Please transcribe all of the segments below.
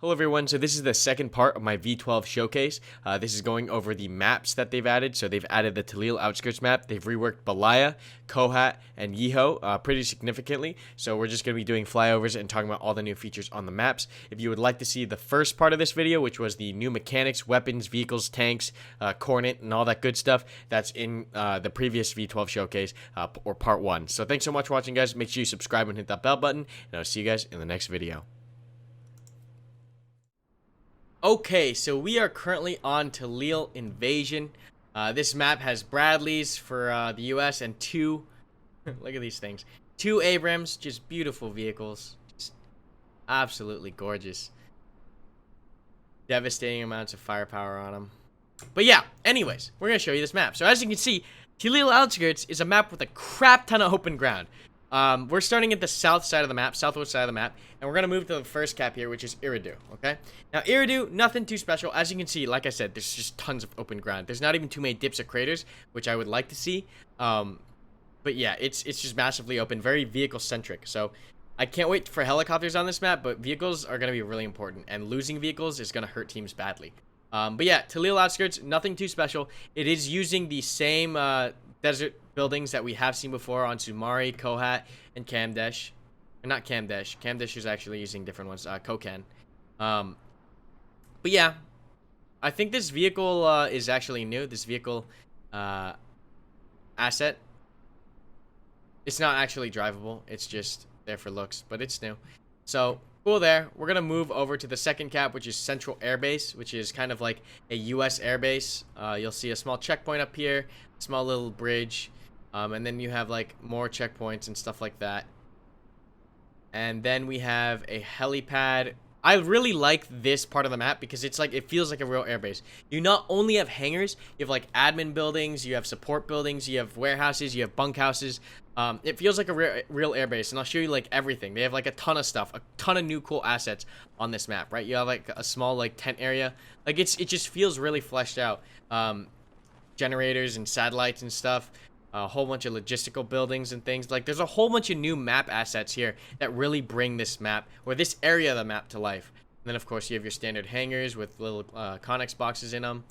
Hello everyone, so this is the second part of my V12 showcase. This is going over the maps that they've added. So they've added the Talil Outskirts map, they've reworked Belaya, Kohat, and Yeho pretty significantly. So we're just going to be doing flyovers and talking about all the new features on the maps. If you would like to see the first part of this video, which was the new mechanics, weapons, vehicles, tanks, Cornet, and all that good stuff, that's in the previous V12 showcase, or part 1. So thanks so much for watching, guys. Make sure you subscribe and hit that bell button, and I'll see you guys in the next video. Okay, so we are currently on Talil Invasion. This map has Bradleys for the US and two, look at these things, two Abrams, just beautiful vehicles, just absolutely gorgeous. Devastating amounts of firepower on them. But yeah, anyways, we're going to show you this map. So as you can see, Talil Outskirts is a map with a crap ton of open ground. We're starting at the south side of the map, southwest side of the map, and we're going to move to the first cap here, which is Iridu, okay? Now, Iridu, nothing too special. As you can see, like I said, there's just tons of open ground. There's not even too many dips or craters, which I would like to see. But yeah, it's just massively open, very vehicle-centric. So I can't wait for helicopters on this map, but vehicles are going to be really important, and losing vehicles is going to hurt teams badly. But yeah, Talil Outskirts, nothing too special. It is using the same desert buildings that we have seen before on Sumari, Kohat, and Kamdesh. Or not Kamdesh. Kamdesh is actually using different ones. Kokan. But yeah, I think this vehicle is actually new. This vehicle asset. It's not actually drivable. It's just there for looks, but it's new. So cool there. We're gonna move over to the second cap, which is Central Air Base, which is kind of like a U.S. air base. You'll see a small checkpoint up here, small little bridge. And then you have like more checkpoints and stuff like that. And then we have a helipad. I really like this part of the map because it's like, it feels like a real airbase. You not only have hangars, you have like admin buildings, you have support buildings, you have warehouses, you have bunkhouses. It feels like a real airbase, and I'll show you like everything. They have like a ton of stuff, a ton of new cool assets on this map, right? You have like a small like tent area. Like it just feels really fleshed out. Generators and satellites and stuff. A whole bunch of logistical buildings and things. Like there's a whole bunch of new map assets here that really bring this map, or this area of the map, to life. And then of course you have your standard hangars with little Connex boxes in them.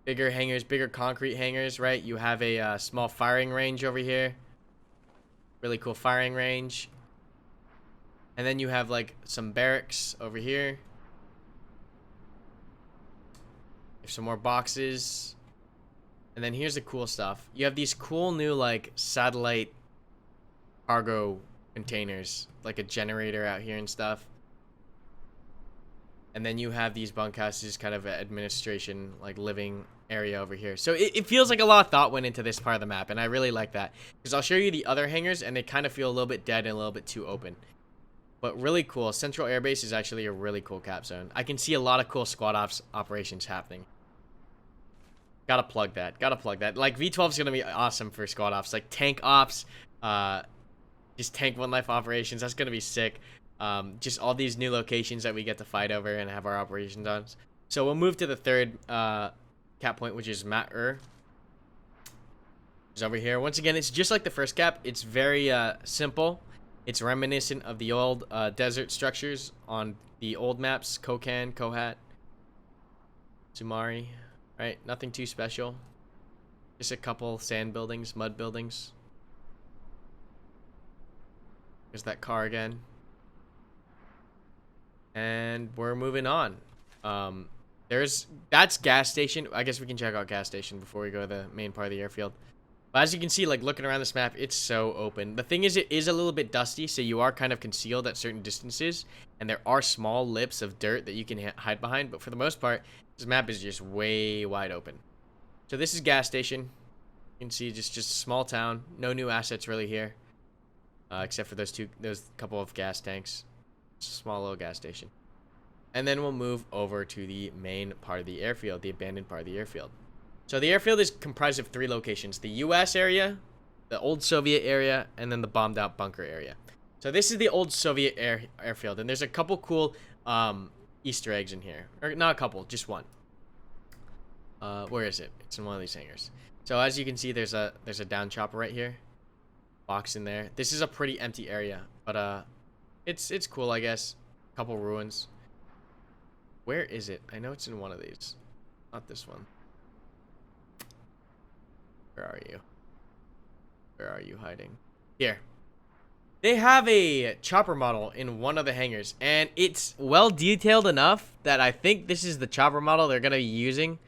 Bigger hangars, bigger concrete hangars, right? You have a small firing range over here. Really cool firing range. And then you have like some barracks over here. There's some more boxes. And then here's the cool stuff. You have these cool new like satellite cargo containers, like a generator out here and stuff. And then you have these bunkhouses, kind of administration, like living area over here. So it feels like a lot of thought went into this part of the map, and I really like that. Because I'll show you the other hangars, and they kind of feel a little bit dead and a little bit too open. But really cool. Central Air Base is actually a really cool cap zone. I can see a lot of cool squad ops operations happening. Gotta plug that. Gotta plug that. Like, V12 is gonna be awesome for squad ops. Like, tank ops, just tank one life operations. That's gonna be sick. Just all these new locations that we get to fight over and have our operations on. So we'll move to the third cap point, which is Mat-Ur. It's over here. Once again, it's just like the first cap. It's very simple. It's reminiscent of the old desert structures on the old maps. Kokan, Kohat, Sumari. Right, nothing too special. Just a couple sand buildings, mud buildings. There's that car again. And we're moving on. That's gas station. I guess we can check out gas station before we go to the main part of the airfield. But as you can see, like looking around this map, it's so open. The thing is, it is a little bit dusty, so you are kind of concealed at certain distances. And there are small lips of dirt that you can hide behind. But for the most part, this map is just way wide open. So this is gas station. You can see just a small town. No new assets really here. Except for those couple of gas tanks. It's a small little gas station. And then we'll move over to the main part of the airfield, the abandoned part of the airfield. So the airfield is comprised of 3 locations. The US area, the old Soviet area, and then the bombed out bunker area. So this is the old Soviet airfield, and there's a couple cool Easter eggs in here. Or not a couple, just one. Where is it? It's in one of these hangars. So as you can see, there's a down chopper right here. Box in there. This is a pretty empty area, but it's cool, I guess. couple ruins. Where is it? I know it's in one of these. Not this one. Where are you? Where are you hiding? Here. They have a chopper model in one of the hangars, and it's well detailed enough that I think this is the chopper model they're going to be using,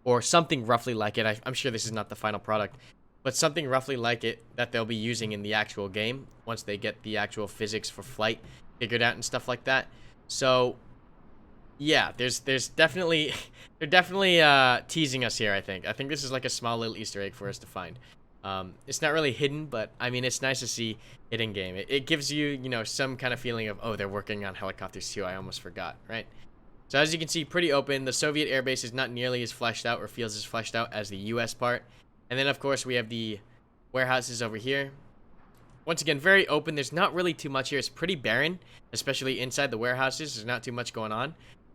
or something roughly like it. I'm sure this is not the final product, but something roughly like it that they'll be using in the actual game once they get the actual physics for flight figured out and stuff like that. So, yeah, there's definitely they're definitely teasing us here. I think this is like a small little Easter egg for us to find. It's not really hidden, but I mean, it's nice to see it in game. It gives you, you know, some kind of feeling of, oh, they're working on helicopters too. I almost forgot, right? So as you can see, pretty open. The Soviet airbase is not nearly as fleshed out or feels as fleshed out as the US part. And then, of course, we have the warehouses over here. Once again, very open. There's not really too much here. It's pretty barren, especially inside the warehouses. There's not too much going on.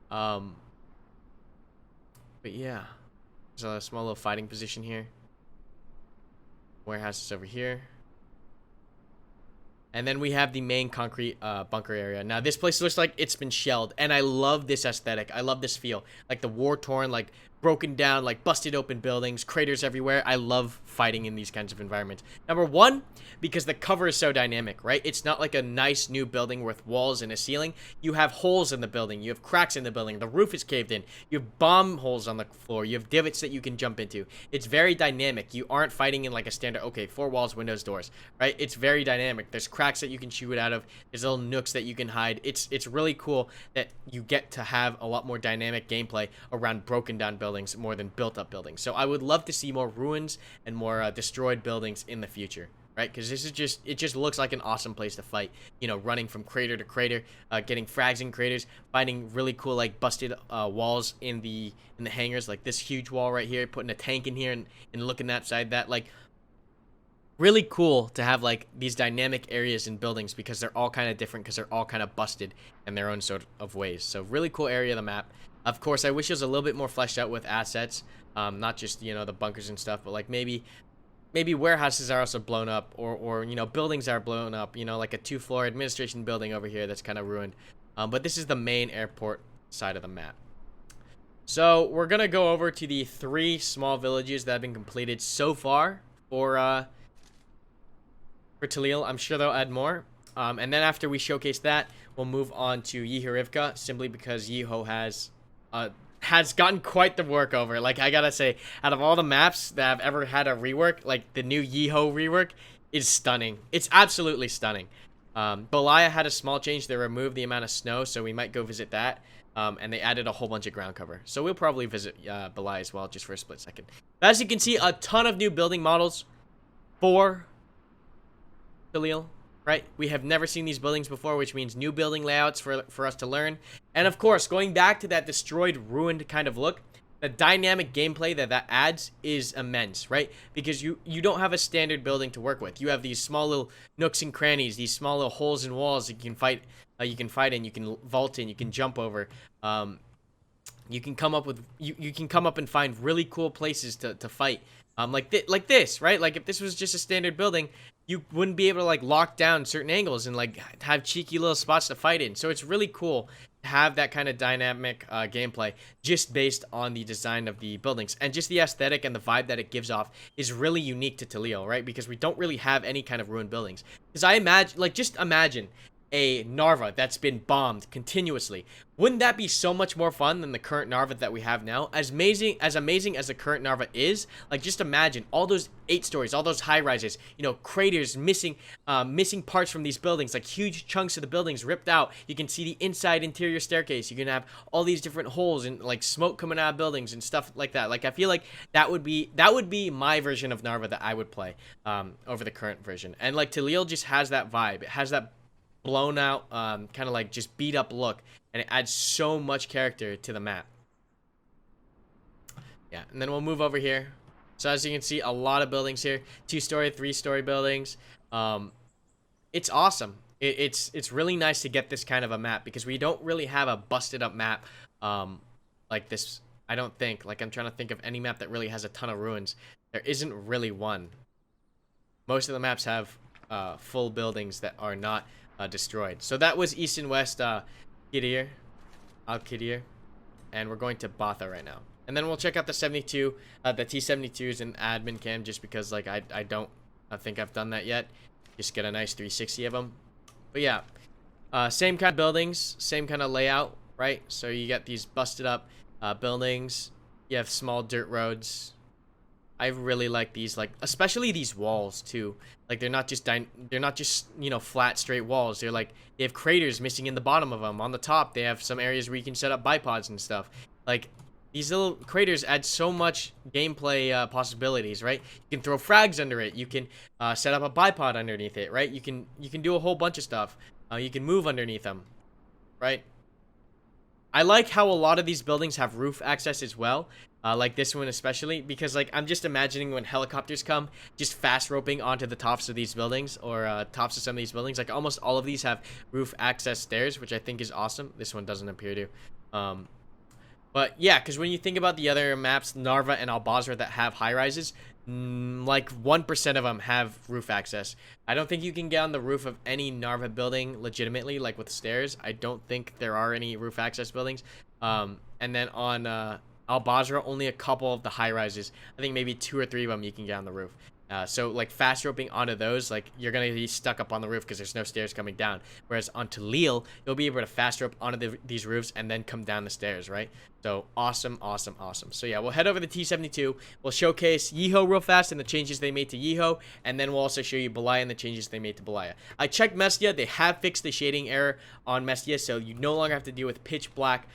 But yeah, there's a small little fighting position here. Warehouses over here. And then we have the main concrete bunker area. Now, this place looks like it's been shelled, and I love this aesthetic. I love this feel. Like the war-torn, like broken down, like busted open buildings, craters everywhere. I love fighting in these kinds of environments. Number one, because the cover is so dynamic, right? It's not like a nice new building with walls and a ceiling. You have holes in the building. You have cracks in the building. The roof is caved in. You have bomb holes on the floor. You have divots that you can jump into. It's very dynamic. You aren't fighting in like a standard, okay, 4 walls, windows, doors, right? It's very dynamic. There's cracks that you can shoot out of. There's little nooks that you can hide. It's really cool that you get to have a lot more dynamic gameplay around broken down buildings more than built up buildings. So I would love to see more ruins and more destroyed buildings in the future, right? Because this is just, it just looks like an awesome place to fight, you know, running from crater to crater, getting frags in craters, finding really cool like busted walls in the hangars, like this huge wall right here, putting a tank in here and looking outside that. Like, really cool to have like these dynamic areas in buildings because they're all kind of different, because they're all kind of busted in their own sort of ways. So really cool area of the map. Of course, I wish it was a little bit more fleshed out with assets, not just, you know, the bunkers and stuff, but like maybe warehouses are also blown up, or you know, buildings are blown up, you know, like a 2-floor administration building over here that's kind of ruined. But this is the main airport side of the map. So we're gonna go over to the 3 small villages that have been completed so far for Talil. I'm sure they'll add more. And then after we showcase that, we'll move on to Yehorivka, simply because Yeho has gotten quite the work over. Like, I gotta say, out of all the maps that have ever had a rework, like the new Yeho rework is stunning. It's absolutely stunning. Belaya had a small change. They removed the amount of snow, so we might go visit that. And they added a whole bunch of ground cover. So we'll probably visit Belaya as well, just for a split second. But as you can see, a ton of new building models for Talil, right? We have never seen these buildings before, which means new building layouts for us to learn. And of course, going back to that destroyed, ruined kind of look, the dynamic gameplay that adds is immense, right? Because you don't have a standard building to work with. You have these small little nooks and crannies, these small little holes and walls that you can fight in, you can vault in, you can jump over. You can come up with you can come up and find really cool places to fight. Like this, right? Like if this was just a standard building, you wouldn't be able to like lock down certain angles and like have cheeky little spots to fight in. So it's really cool to have that kind of dynamic gameplay just based on the design of the buildings, and just the aesthetic and the vibe that it gives off is really unique to Talil, right? Because we don't really have any kind of ruined buildings. Because I imagine, like, just imagine a Narva that's been bombed continuously. Wouldn't that be so much more fun than the current Narva that we have now? As amazing as the current Narva is, like, just imagine all those 8 stories, all those high rises, you know, craters, missing parts from these buildings, like huge chunks of the buildings ripped out. You can see the inside interior staircase. You can have all these different holes and like smoke coming out of buildings and stuff like that. Like, I feel like that would be my version of Narva that I would play over the current version. And like Talil just has that vibe. It has that blown out kind of like just beat up look, and it adds so much character to the map. Yeah, and then we'll move over here. So as you can see, a lot of buildings here, 2-story, 3-story buildings. It's awesome. It's really nice to get this kind of a map, because we don't really have a busted up map like this. I don't think. Like, I'm trying to think of any map that really has a ton of ruins. There isn't really one. Most of the maps have full buildings that are not destroyed. So that was East and West Kidir, Al-Kidir, and we're going to Botha right now. And then we'll check out the 72, the T-72s in admin cam, just because like I don't think I've done that yet. Just get a nice 360 of them. But yeah, same kind of buildings, same kind of layout, right? So you get these busted up buildings. You have small dirt roads. I really like these, like especially these walls too. Like they're not just you know, flat straight walls. They're like they have craters missing in the bottom of them. On the top, they have some areas where you can set up bipods and stuff. Like these little craters add so much gameplay possibilities, right? You can throw frags under it. You can set up a bipod underneath it, right? You can do a whole bunch of stuff. You can move underneath them, right? I like how a lot of these buildings have roof access as well. Like this one especially, because like I'm just imagining when helicopters come, just fast roping onto the tops of these buildings, or tops of some of these buildings. Like almost all of these have roof access stairs, which I think is awesome. This one doesn't appear to. But yeah, because when you think about the other maps, Narva and Al-Basra, that have high rises, like 1% of them have roof access. I don't think you can get on the roof of any Narva building legitimately, like with stairs. I don't think there are any roof access buildings. And then on Al-Basra, only a couple of the high rises. I think maybe 2 or 3 of them you can get on the roof. So like fast roping onto those, like you're gonna be stuck up on the roof because there's no stairs coming down. Whereas on Talil, you'll be able to fast rope onto these roofs and then come down the stairs, right? So awesome, awesome, awesome. So yeah, we'll head over to T-72. We'll showcase Yeho real fast and the changes they made to Yeho, and then we'll also show you Belaya and the changes they made to Belaya. I checked Mestia; they have fixed the shading error on Mestia, so you no longer have to deal with pitch black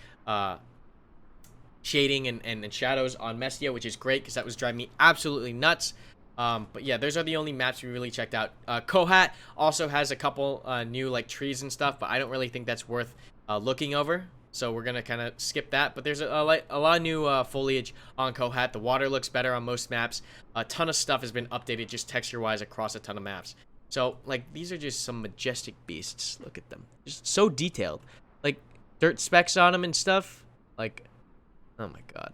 shading and shadows on Mestia, which is great because that was driving me absolutely nuts. But yeah, those are the only maps we really checked out. Kohat also has a couple new like trees and stuff, but I don't really think that's worth looking over. So we're gonna kind of skip that. But there's a lot of new foliage on Kohat. The water looks better on most maps. A ton of stuff has been updated just texture-wise across a ton of maps. So like these are just some majestic beasts. Look at them, just so detailed. Like dirt specks on them and stuff. Like, oh my god,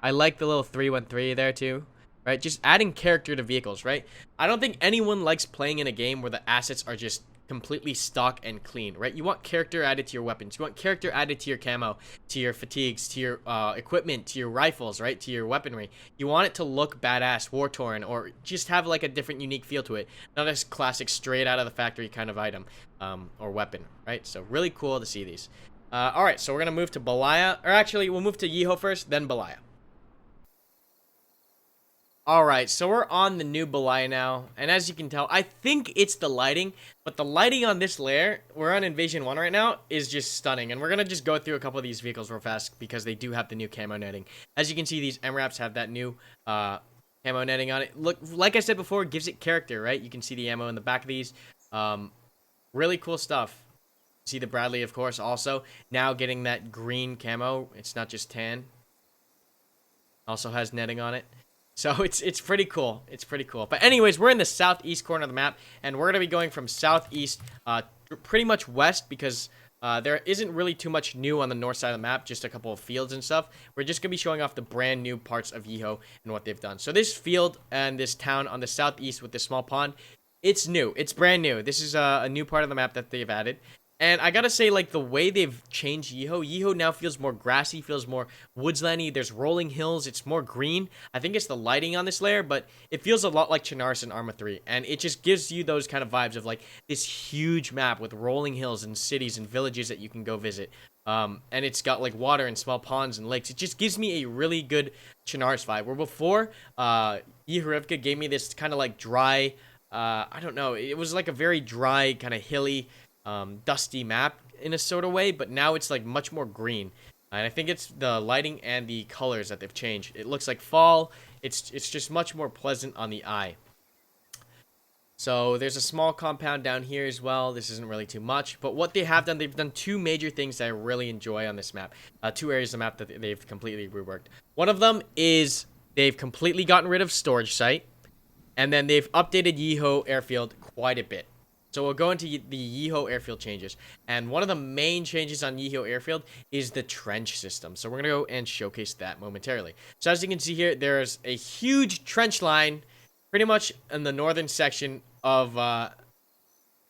I like the little 313 there too. Right, just adding character to vehicles, right? I don't think anyone likes playing in a game where the assets are just completely stock and clean, right? You want character added to your weapons. You want character added to your camo, to your fatigues, to your equipment, to your rifles, right? To your weaponry. You want it to look badass, war-torn, or just have like a different, unique feel to it. Not a classic, straight out of the factory kind of item or weapon, right? So really cool to see these. All right, so we're gonna move to Belaya, or actually, we'll move to Yeho first, then Belaya. Alright, so we're on the new Belaya now, and as you can tell, I think it's the lighting, but the lighting on this layer, we're on Invasion 1 right now, is just stunning, and we're gonna just go through a couple of these vehicles real fast, because they do have the new camo netting. As you can see, these MRAPs have that new, camo netting on it. Look, like I said before, it gives it character, right? You can see the ammo in the back of these. Really cool stuff. See the Bradley, of course, also, now getting that green camo. It's not just tan. Also has netting on it. So it's pretty cool. It's pretty cool. But anyways, we're in the southeast corner of the map, and we're gonna be going from southeast, pretty much west, because there isn't really too much new on the north side of the map. Just a couple of fields and stuff. We're just gonna be showing off the brand new parts of Yeho and what they've done. So this field and this town on the southeast with this small pond, it's new. It's brand new. This is a new part of the map that they've added. And I gotta say, like, the way they've changed Yeho now feels more grassy, feels more woodslandy. There's rolling hills. It's more green. I think it's the lighting on this layer, but it feels a lot like Chernarus and Arma 3. And it just gives you those kind of vibes of, like, this huge map with rolling hills and cities and villages that you can go visit. And it's got, like, water and small ponds and lakes. It just gives me a really good Chernarus vibe. Where before, Yehorivka gave me this kind of, like, dry, I don't know. It was, like, a very dry, kind of hilly, dusty map in a sort of way, but now it's like much more green, and I think it's the lighting and the colors that they've changed. It looks like fall. It's just much more pleasant on the eye. So there's a small compound down here as well. This isn't really too much, but what they have done, they've done 2 major things that I really enjoy on this map. 2 areas of the map that they've completely reworked. One of them is they've completely gotten rid of storage site, and then they've updated Yeho airfield quite a bit. So we'll go into the Yeho airfield changes. And one of the main changes on Yeho airfield is the trench system. So we're going to go and showcase that momentarily. So as you can see here, there's a huge trench line pretty much in the northern section of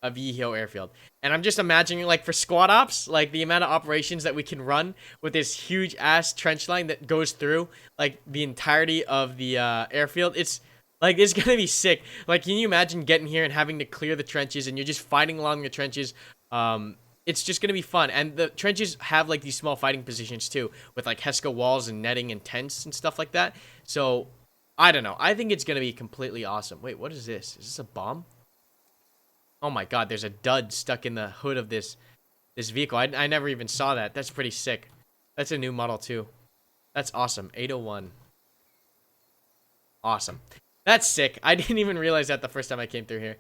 Yeho airfield. And I'm just imagining, like, for squad ops, like, the amount of operations that we can run with this huge ass trench line that goes through, like, the entirety of the airfield. It's gonna be sick. Like, can you imagine getting here and having to clear the trenches and you're just fighting along the trenches? It's just gonna be fun. And the trenches have, like, these small fighting positions too, with, like, Hesca walls and netting and tents and stuff like that. So, I don't know. I think it's gonna be completely awesome. Wait, what is this? Is this a bomb? Oh my god, there's a dud stuck in the hood of this vehicle. I never even saw that. That's pretty sick. That's a new model too. That's awesome. 801. Awesome. That's sick. I didn't even realize that the first time I came through here.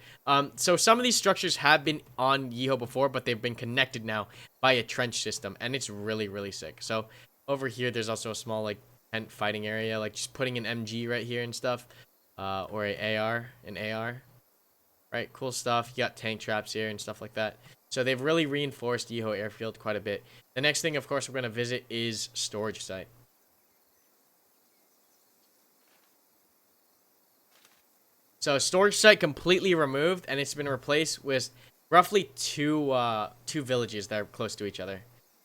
So some of these structures have been on Yeho before, but they've been connected now by a trench system, and it's really, really sick. So over here, there's also a small, like, tent fighting area, like just putting an MG right here and stuff, or an AR. Right, cool stuff. You got tank traps here and stuff like that. So they've really reinforced Yeho Airfield quite a bit. The next thing, of course, we're going to visit is storage site. So storage site completely removed, and it's been replaced with roughly two villages that are close to each other.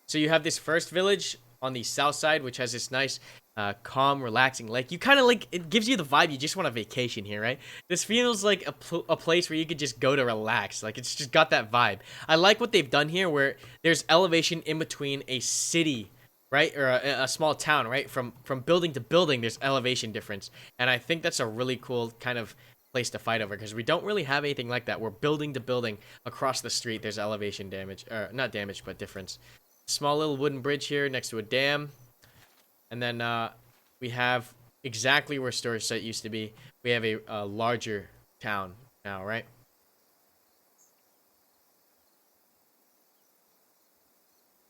So you have this first village on the south side, which has this nice, calm, relaxing lake. You kind of like, it gives you the vibe you just want a vacation here, right? This feels like a place where you could just go to relax. Like, it's just got that vibe. I like what they've done here, where there's elevation in between a city, right, or a small town, right? From building to building, there's elevation difference, and I think that's a really cool kind of place to fight over, because we don't really have anything like that. We're building to building across the street. There's elevation damage, or not damage, but difference. Small little wooden bridge here next to a dam. And then we have exactly where storage site used to be. We have a larger town now, right?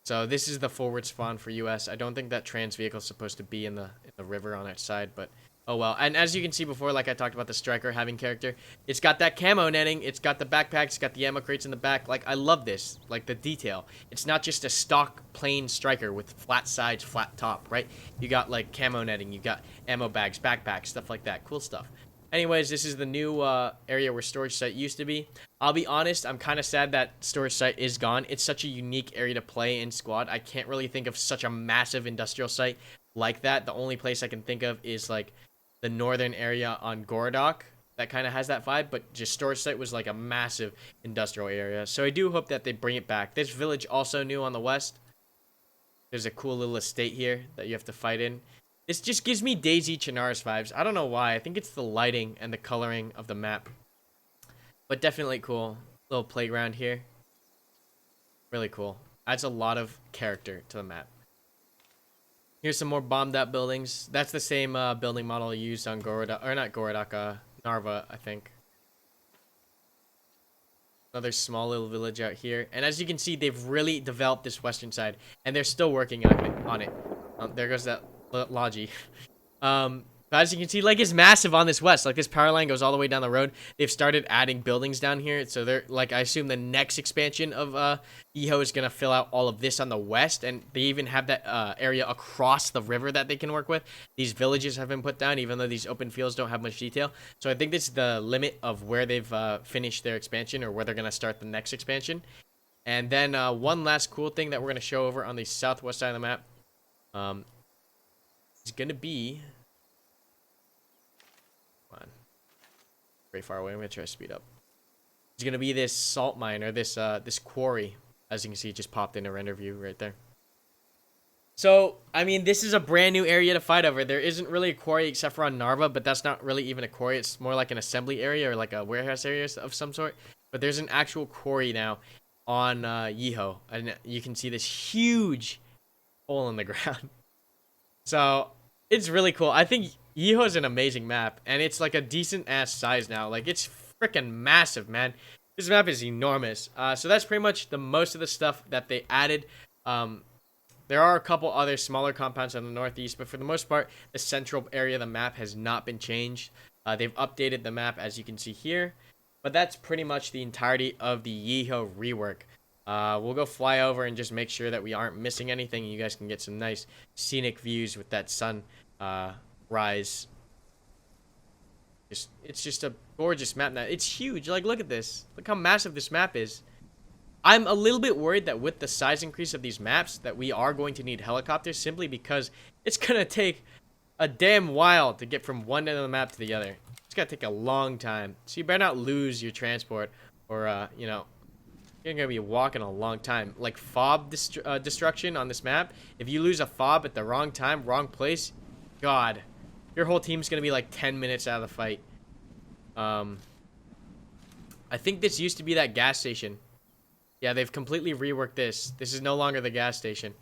So this is the forward spawn for US. I don't think that trans vehicle is supposed to be in the river on that side, but oh well. And as you can see before, like I talked about the striker having character, it's got that camo netting, it's got the backpacks, it's got the ammo crates in the back. Like, I love this, like the detail. It's not just a stock plain striker with flat sides, flat top, right? You got like camo netting, you got ammo bags, backpacks, stuff like that. Cool stuff. Anyways, this is the new area where storage site used to be. I'll be honest, I'm kind of sad that storage site is gone. It's such a unique area to play in squad. I can't really think of such a massive industrial site like that. The only place I can think of is like the northern area on Gorodok that kind of has that vibe, but just storage site was like a massive industrial area. So I do hope that they bring it back. This village also new on the west. There's a cool little estate here that you have to fight in. This just gives me Daisy Chinaris vibes. I don't know why. I think it's the lighting and the coloring of the map. But definitely cool. Little playground here. Really cool. Adds a lot of character to the map. Here's some more bombed out buildings. That's the same building model used on Gorodok, or not Gorodok, Narva, I think. Another small little village out here. And as you can see, they've really developed this western side, and they're still working on it. There goes that Logi. But as you can see, like, it's massive on this west. Like, this power line goes all the way down the road. They've started adding buildings down here. So they're, like, I assume the next expansion of Yeho is going to fill out all of this on the west. And they even have that area across the river that they can work with. These villages have been put down, even though these open fields don't have much detail. So I think this is the limit of where they've finished their expansion, or where they're going to start the next expansion. And then one last cool thing that we're going to show over on the southwest side of the map is going to be... very far away. I'm gonna try to speed up. It's gonna be this salt mine, or this this quarry. As you can see, it just popped in a render view right there. So, I mean, this is a brand new area to fight over. There isn't really a quarry except for on Narva, but that's not really even a quarry. It's more like an assembly area, or like a warehouse area of some sort. But there's an actual quarry now on Yeho, and you can see this huge hole in the ground. So it's really cool. I think Yeho is an amazing map, and it's like a decent ass size now. Like, it's freaking massive, man. This map is enormous. So that's pretty much the most of the stuff that they added. There are a couple other smaller compounds on the northeast, but for the most part, the central area of the map has not been changed. They've updated the map, as you can see here. But that's pretty much the entirety of the Yeho rework. We'll go fly over and just make sure that we aren't missing anything, and you guys can get some nice scenic views with that sun rise. It's just a gorgeous map now. It's huge. Like, look at this. Look how massive this map is. I'm a little bit worried that with the size increase of these maps that we are going to need helicopters, simply because it's going to take a damn while to get from one end of the map to the other. It's going to take a long time. So you better not lose your transport, or, you know, you're going to be walking a long time. Like fob destruction on this map. If you lose a fob at the wrong time, wrong place, God, your whole team's going to be like 10 minutes out of the fight. I think this used to be that gas station. Yeah, they've completely reworked this. This is no longer the gas station.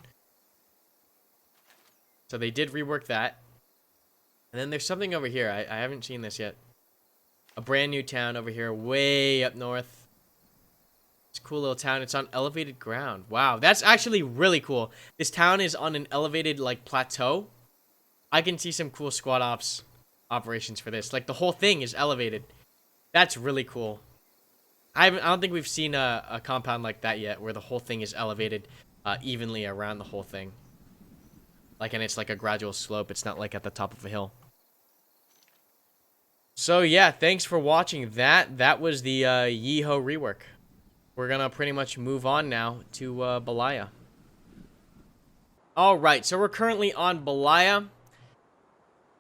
So they did rework that. And then there's something over here. I haven't seen this yet. A brand new town over here, way up north. It's a cool little town. It's on elevated ground. Wow, that's actually really cool. This town is on an elevated, like, plateau. I can see some cool squad ops operations for this. Like, the whole thing is elevated. That's really cool. I don't think we've seen a compound like that yet, where the whole thing is elevated evenly around the whole thing. Like, and it's like a gradual slope. It's not like at the top of a hill. So yeah, thanks for watching that. That was the Yeho rework. We're gonna pretty much move on now to Belaya. Alright, so we're currently on Belaya.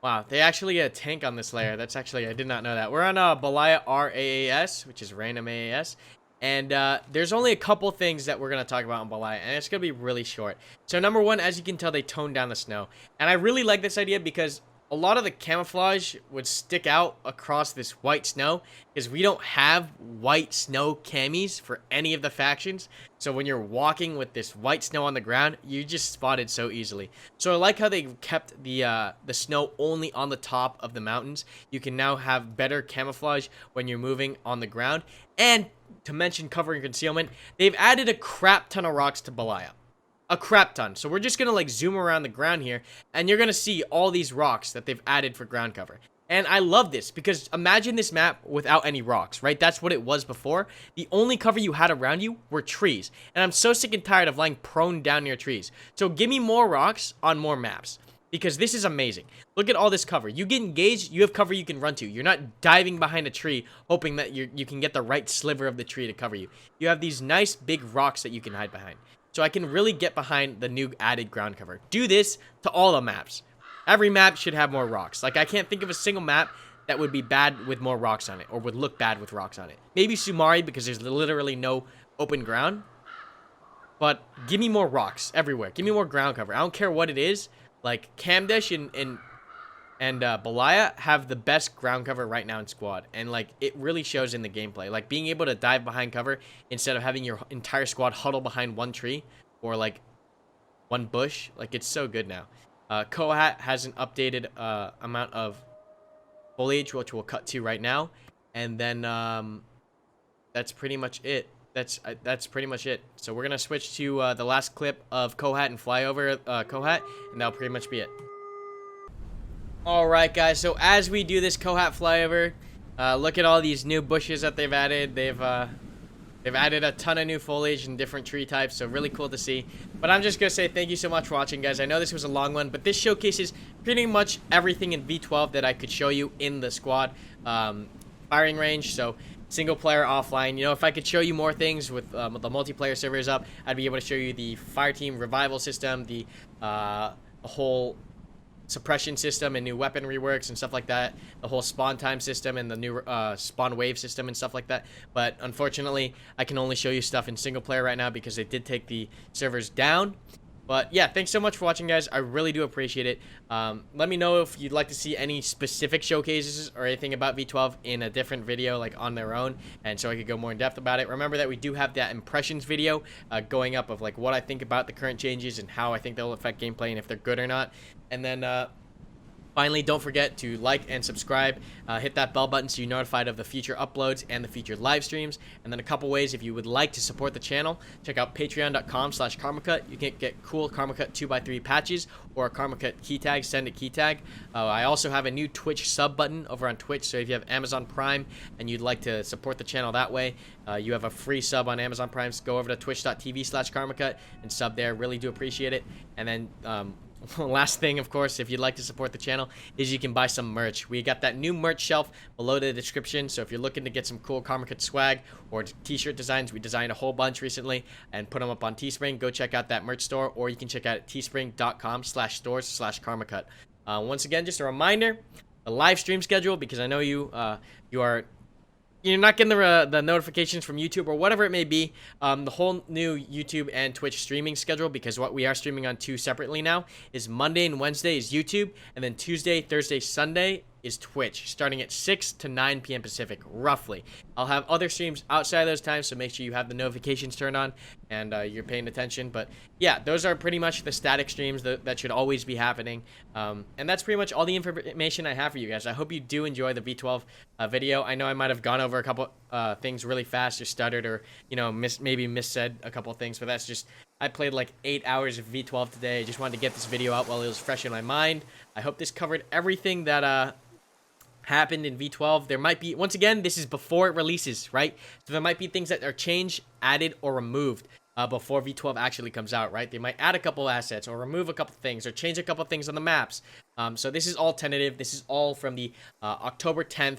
Wow, they actually get a tank on this layer. That's actually, I did not know that. We're on Belaya RAAS, which is random AAS. And there's only a couple things that we're going to talk about on Belaya, and it's going to be really short. So number one, as you can tell, they toned down the snow. And I really like this idea because a lot of the camouflage would stick out across this white snow, because we don't have white snow camis for any of the factions. So when you're walking with this white snow on the ground, you just spot it so easily. So I like how they kept the snow only on the top of the mountains. You can now have better camouflage when you're moving on the ground. And to mention cover and concealment, they've added a crap ton of rocks to Belaya. A crap ton. So we're just gonna like zoom around the ground here, and you're gonna see all these rocks that they've added for ground cover. And I love this because imagine this map without any rocks, right? That's what it was before. The only cover you had around you were trees, and I'm so sick and tired of lying prone down near trees. So give me more rocks on more maps, because this is amazing. Look at all this cover. You get engaged, you have cover you can run to. You're not diving behind a tree hoping that you can get the right sliver of the tree to cover you. You have these nice big rocks that you can hide behind. So I can really get behind the new added ground cover. Do this to all the maps. Every map should have more rocks. Like, I can't think of a single map that would be bad with more rocks on it, or would look bad with rocks on it. Maybe Sumari, because there's literally no open ground. But give me more rocks everywhere. Give me more ground cover. I don't care what it is. Like, Kamdesh and Belaya have the best ground cover right now in squad, and like it really shows in the gameplay. Like being able to dive behind cover instead of having your entire squad huddle behind one tree or like one bush, like it's so good now. Kohat has an updated amount of foliage, which we'll cut to right now, and then that's pretty much it. That's pretty much it. So we're gonna switch to the last clip of Kohat and flyover Kohat, and that'll pretty much be it. Alright guys, so as we do this Kohat flyover, look at all these new bushes that they've added. They've added a ton of new foliage and different tree types, so really cool to see. But I'm just gonna say thank you so much for watching, guys. I know this was a long one, but this showcases pretty much everything in V12 that I could show you in the squad firing range. So single player, offline. You know, if I could show you more things with the multiplayer servers up, I'd be able to show you the fire team revival system, the whole suppression system and new weapon reworks and stuff like that, the whole spawn time system and the new spawn wave system and stuff like that. But unfortunately, I can only show you stuff in single player right now because they did take the servers down. But yeah, thanks so much for watching, guys. I really do appreciate it. Let me know if you'd like to see any specific showcases or anything about V12 in a different video, like on their own, and so I could go more in depth about it. Remember that we do have that impressions video going up of like what I think about the current changes and how I think they'll affect gameplay and if they're good or not. And then finally, don't forget to like and subscribe. Hit that bell button so you're notified of the future uploads and the future live streams. And then a couple ways if you would like to support the channel, check out patreon.com/Karmakut. You can get cool Karmakut 2x3 patches or a Karmakut key tag, send a key tag. I also have a new Twitch sub button over on Twitch, so if you have Amazon Prime and you'd like to support the channel that way, you have a free sub on Amazon Prime. So go over to twitch.tv/Karmakut and sub there. Really do appreciate it. And then last thing, of course, if you'd like to support the channel, is you can buy some merch. We got that new merch shelf below the description, so if you're looking to get some cool Karmakut swag or t-shirt designs, we designed a whole bunch recently and put them up on Teespring. Go check out that merch store, or you can check out teespring.com/stores/Karmakut. Once again, just a reminder, the live stream schedule, because I know you're not getting the notifications from YouTube or whatever it may be. The whole new YouTube and Twitch streaming schedule, because what we are streaming on 2 separately now, is Monday and Wednesday is YouTube, and then Tuesday, Thursday, Sunday is Twitch, starting at 6 to 9 p.m. Pacific, roughly. I'll have other streams outside of those times, so make sure you have the notifications turned on and you're paying attention. But yeah, those are pretty much the static streams that should always be happening. And that's pretty much all the information I have for you guys. I hope you do enjoy the V12 video. I know I might have gone over a couple things really fast, or stuttered, or maybe missaid a couple things, but that's just, I played like 8 hours of V12 today. I just wanted to get this video out while it was fresh in my mind. I hope this covered everything that happened in V12. There might be, once again, this is before it releases, right? So there might be things that are changed, added, or removed before V12 actually comes out, right? They might add a couple assets, or remove a couple things, or change a couple things on the maps. So this is all tentative. This is all from the October 10th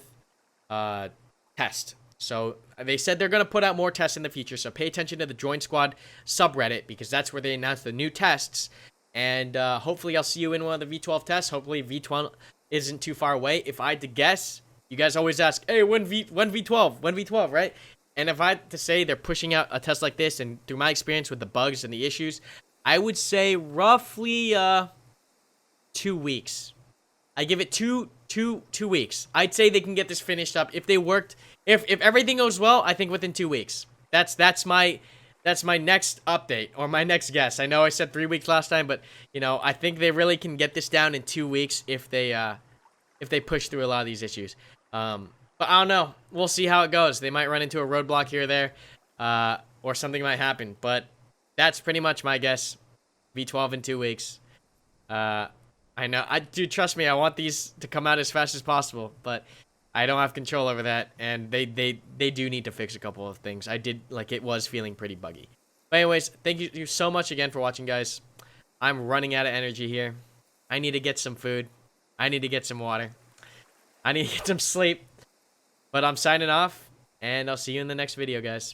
test. So they said they're going to put out more tests in the future, so pay attention to the Join Squad subreddit, because that's where they announce the new tests. And hopefully I'll see you in one of the V12 tests. Hopefully V12 isn't too far away. If I had to guess, you guys always ask, hey, when V12, right? And if I had to say they're pushing out a test like this, and through my experience with the bugs and the issues, I would say roughly 2 weeks. I give it two weeks. I'd say they can get this finished up if they worked. If everything goes well, I think within 2 weeks. That's my next update, or my next guess. I know I said 3 weeks last time, but I think they really can get this down in 2 weeks if they push through a lot of these issues. But I don't know. We'll see how it goes. They might run into a roadblock here or there, or something might happen. But that's pretty much my guess. V12 in 2 weeks. I know. Dude, trust me. I want these to come out as fast as possible, but I don't have control over that, and they do need to fix a couple of things. It was feeling pretty buggy. But anyways, thank you so much again for watching, guys. I'm running out of energy here. I need to get some food. I need to get some water. I need to get some sleep. But I'm signing off, and I'll see you in the next video, guys.